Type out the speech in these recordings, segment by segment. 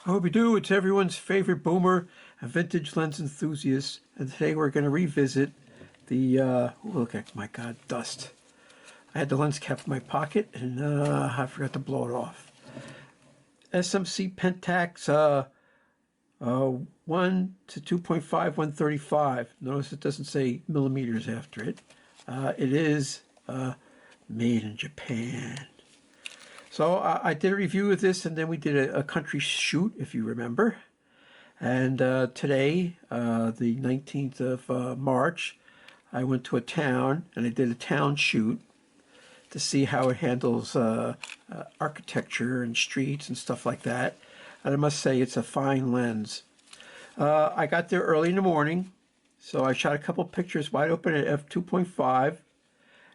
I hope you do. It's everyone's favorite boomer, a vintage lens enthusiast, and today we're going to revisit the, look at, my God, dust. I had the lens cap in my pocket, and I forgot to blow it off. SMC Pentax 1 to 2.5, 135. Notice it doesn't say millimeters after it. It is made in Japan. So I did a review of this, and then we did a country shoot, if you remember. And today, the 19th of March, I went to a town, and I did a town shoot to see how it handles architecture and streets and stuff like that. And I must say, it's a fine lens. I got there early in the morning, so I shot a couple pictures wide open at f2.5,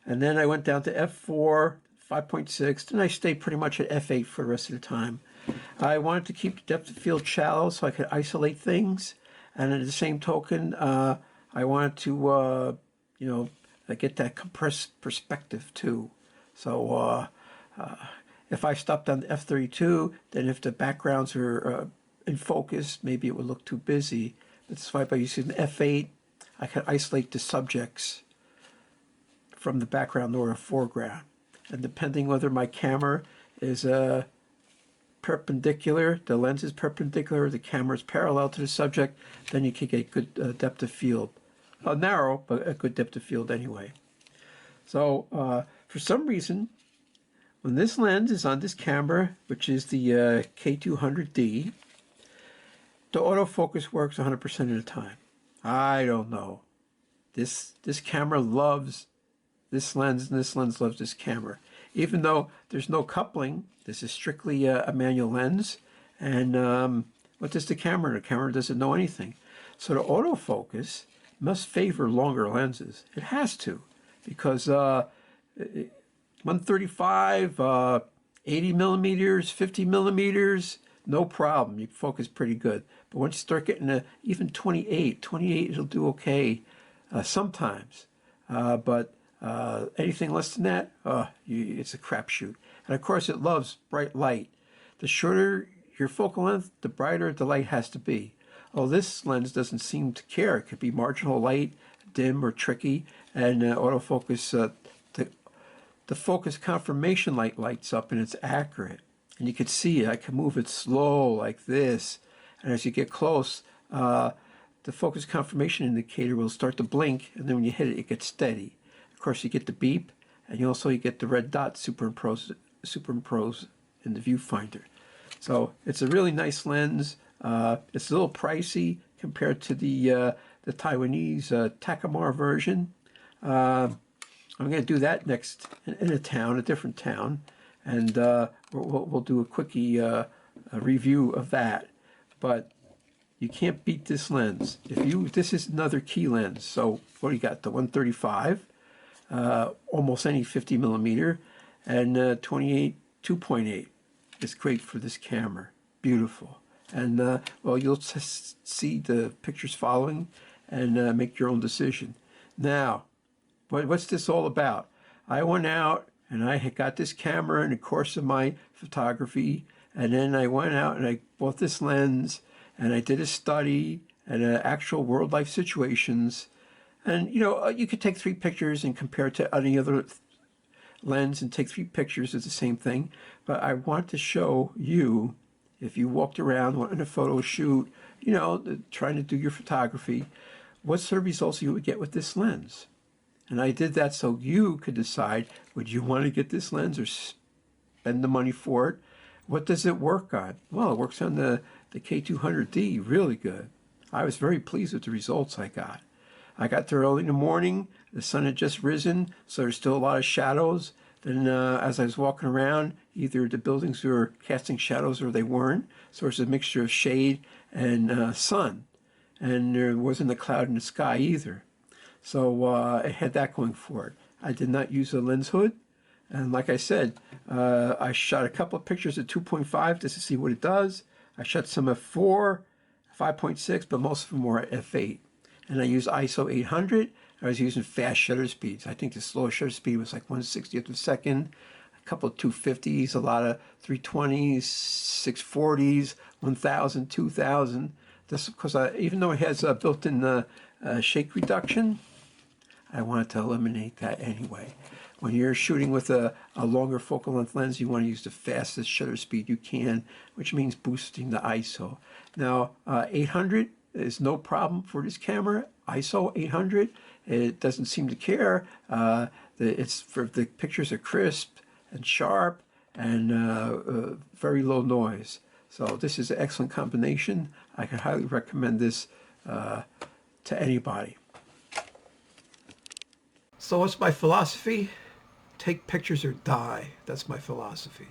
and then I went down to f4, 5.6, then I stayed pretty much at f8 for the rest of the time. I wanted to keep the depth of field shallow so I could isolate things, and at the same token, I wanted to, get that compressed perspective too. So if I stopped on f32, then if the backgrounds are in focus, maybe it would look too busy. That's why by using f8, I could isolate the subjects from the background or a foreground. And depending whether my camera is perpendicular, the lens is perpendicular, the camera is parallel to the subject, then you can get good depth of field. Narrow, but a good depth of field anyway. So for some reason, when this lens is on this camera, which is the K200D, the autofocus works 100% of the time. I don't know. This camera loves this lens, and this lens loves this camera. Even though there's no coupling, this is strictly a manual lens. And what does the camera? The camera doesn't know anything. So the autofocus must favor longer lenses. It has to, because 135, 80 millimeters, 50 millimeters, no problem. You can focus pretty good. But once you start getting even 28, it'll do okay sometimes. But anything less than that, it's a crapshoot. And of course, it loves bright light. The shorter your focal length, the brighter the light has to be. Oh, this lens doesn't seem to care. It could be marginal light, dim or tricky, and autofocus. The focus confirmation light lights up, and it's accurate. And you can see it. I can move it slow like this, and as you get close, the focus confirmation indicator will start to blink, and then when you hit it, it gets steady. Of course, you get the beep, and you get the red dot superimposed in the viewfinder. So it's a really nice lens. It's a little pricey compared to the Taiwanese Takamar version. I'm going to do that next in a different town, and we'll do a quickie review of that. But you can't beat this lens. This is another key lens. So what do you got? The 135. Almost any 50 millimeter, and 28 2.8 is great for this camera. Beautiful. And well, you'll see the pictures following and make your own decision. Now, what's this all about? I went out and I had got this camera in the course of my photography, and then I went out and I bought this lens, and I did a study and actual world life situations. And, you could take 3 pictures and compare it to any other lens and take 3 pictures. It's the same thing. But I want to show you, if you walked around wanting a photo shoot, trying to do your photography, what sort of results you would get with this lens. And I did that so you could decide, would you want to get this lens or spend the money for it? What does it work on? Well, it works on the K200D really good. I was very pleased with the results I got. I got there early in the morning. The sun had just risen, so there's still a lot of shadows. Then as I was walking around, either the buildings were casting shadows or they weren't. So there's a mixture of shade and sun. And there wasn't a cloud in the sky either. So it had that going for it. I did not use a lens hood. And like I said, I shot a couple of pictures at 2.5 just to see what it does. I shot some at 4, 5.6, but most of them were at f8. And I used ISO 800. I was using fast shutter speeds. I think the slowest shutter speed was like 1/60th of a second. a couple of 250s, a lot of 320s, 640s, 1000, 2000. This, because even though it has a built-in shake reduction, I wanted to eliminate that anyway. When you're shooting with a longer focal length lens, you want to use the fastest shutter speed you can, which means boosting the ISO. Now, 800 is no problem for this camera. ISO 800, it doesn't seem to care. It's for the pictures are crisp and sharp and very low noise. So this is an excellent combination. I can highly recommend this to anybody. So what's my philosophy? Take pictures or die. That's my philosophy.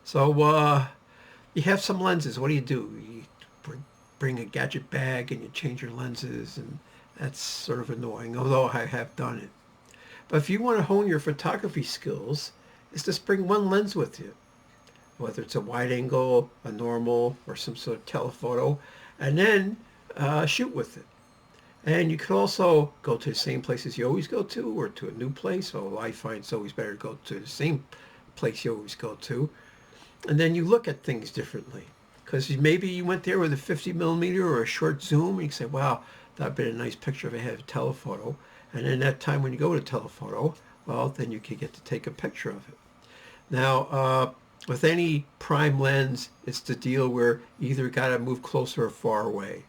So you have some lenses. What do? You bring a gadget bag and you change your lenses, and that's sort of annoying, although I have done it. But if you want to hone your photography skills, is just bring one lens with you, whether it's a wide angle, a normal, or some sort of telephoto, and then shoot with it. And you could also go to the same places you always go to, or to a new place. So I find it's always better to go to the same place you always go to. And then you look at things differently. Because maybe you went there with a 50 millimeter or a short zoom, and you say, wow, that'd been a nice picture if I had a telephoto. And then that time when you go to telephoto, well, then you could get to take a picture of it. Now, with any prime lens, it's the deal where you either got to move closer or far away.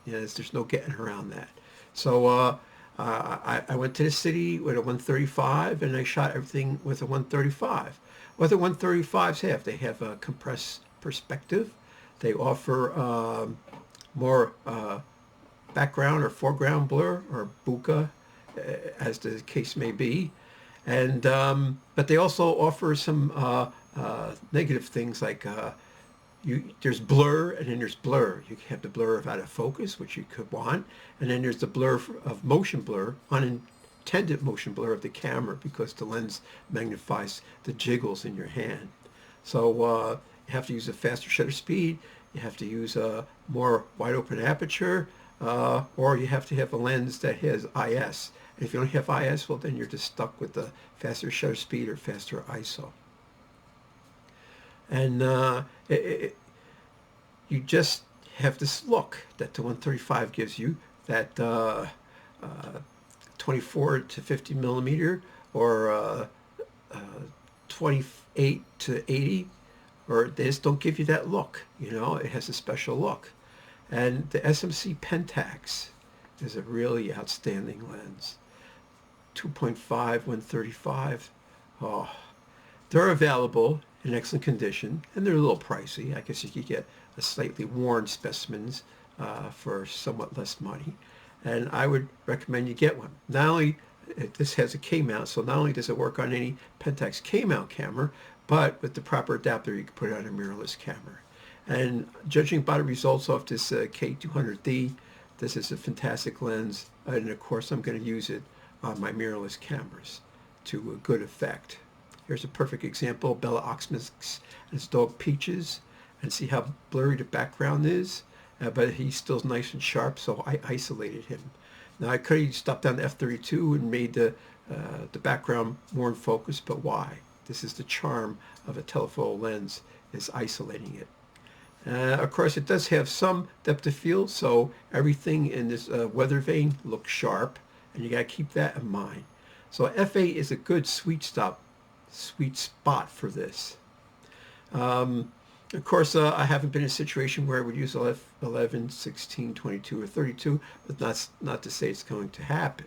Yes, there's no getting around that. So I went to the city with a 135, and I shot everything with a 135. What the 135s have, they have a compressed perspective. They offer more background or foreground blur or bokeh, as the case may be. And but they also offer some negative things like there's blur, and then there's blur. You have the blur of out of focus, which you could want, and then there's the blur of motion blur, unintended motion blur of the camera, because the lens magnifies the jiggles in your hand. So you have to use a faster shutter speed, you have to use a more wide open aperture, or you have to have a lens that has IS. And if you don't have IS, well, then you're just stuck with the faster shutter speed or faster ISO. And you just have this look that the 135 gives you, that 24 to 50 millimeter, or 28 to 80, or they just don't give you that look. You know, it has a special look. And the SMC Pentax is a really outstanding lens. 2.5, 135. Oh, they're available in excellent condition, and they're a little pricey. I guess you could get a slightly worn specimens for somewhat less money, and I would recommend you get one. Not only this has a K-mount, so not only does it work on any Pentax K-mount camera, but with the proper adapter you can put it on a mirrorless camera. And judging by the results of this K200D, this is a fantastic lens, and of course I'm going to use it on my mirrorless cameras to a good effect. Here's a perfect example, Bella Oxmix and his dog Peaches, and see how blurry the background is, but he's still nice and sharp, so I isolated him. Now I could have stopped down to f32 and made the background more in focus, but why? This is the charm of a telephoto lens, is isolating it. Of course, it does have some depth of field, so everything in this weather vane looks sharp, and you got to keep that in mind. So f8 is a good sweet spot for this. Of course, I haven't been in a situation where I would use 11, 16, 22, or 32, but that's not to say it's going to happen.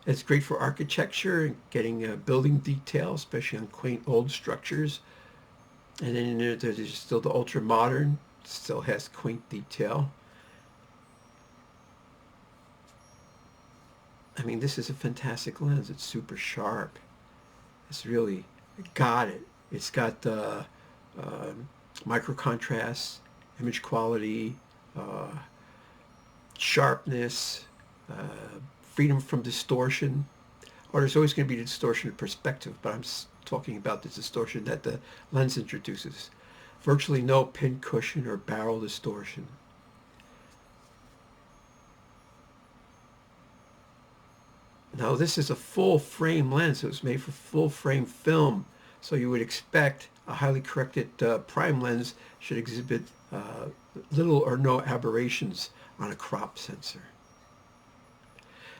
It's great for architecture and getting building detail, especially on quaint old structures. And then there's still the ultra modern, still has quaint detail. I mean, this is a fantastic lens. It's super sharp. It's really got it. It's got micro contrast, image quality, sharpness, freedom from distortion. Or there's always going to be the distortion of perspective, but I'm talking about the distortion that the lens introduces. Virtually no pin cushion or barrel distortion. Now this is a full frame lens. It was made for full frame film. So you would expect a highly corrected prime lens should exhibit little or no aberrations on a crop sensor.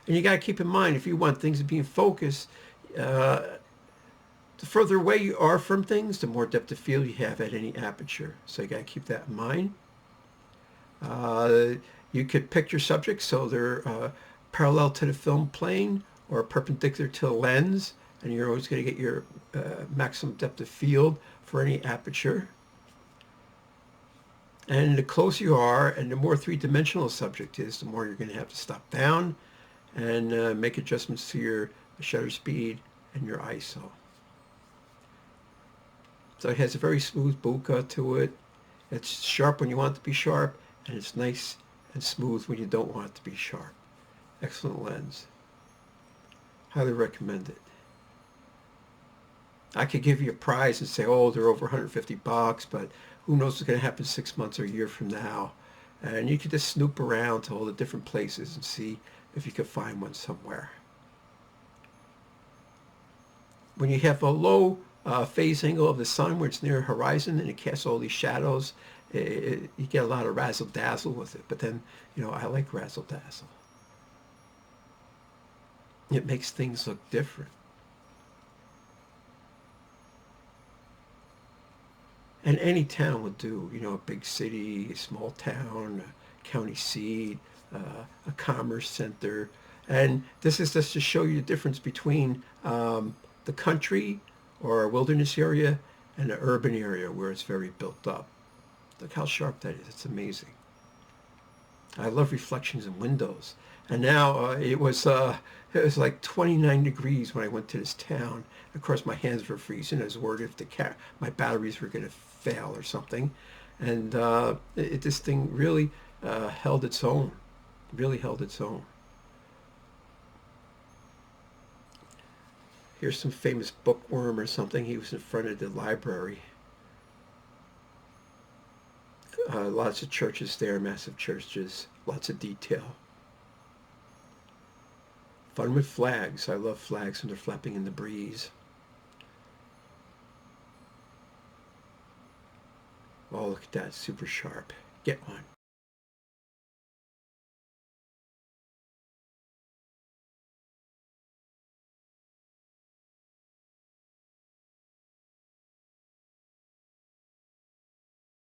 And you got to keep in mind, if you want things to be in focus, the further away you are from things, the more depth of field you have at any aperture. So you got to keep that in mind. You could pick your subjects so they're parallel to the film plane or perpendicular to the lens, and you're always going to get your maximum depth of field for any aperture. And the closer you are and the more three-dimensional a subject is, the more you're going to have to stop down and make adjustments to your shutter speed and your ISO. So it has a very smooth bokeh to it. It's sharp when you want it to be sharp, and it's nice and smooth when you don't want it to be sharp. Excellent lens. Highly recommend it. I could give you a prize and say, oh, they're over 150 bucks, but who knows what's going to happen 6 months or a year from now. And you could just snoop around to all the different places and see if you could find one somewhere. When you have a low phase angle of the sun where it's near the horizon and it casts all these shadows, you get a lot of razzle-dazzle with it. But then, I like razzle-dazzle. It makes things look different. And any town would do, a big city, a small town, a county seat, a commerce center. And this is just to show you the difference between the country or a wilderness area and an urban area where it's very built up. Look how sharp that is. It's amazing. I love reflections in windows. And now it was like 29 degrees when I went to this town. Of course, my hands were freezing. I was worried if my batteries were going to fail or something. And this thing really held its own. Really held its own. Here's some famous bookworm or something. He was in front of the library. Lots of churches there, massive churches, lots of detail. Fun with flags. I love flags when they're flapping in the breeze. Oh, look at that, super sharp. Get one.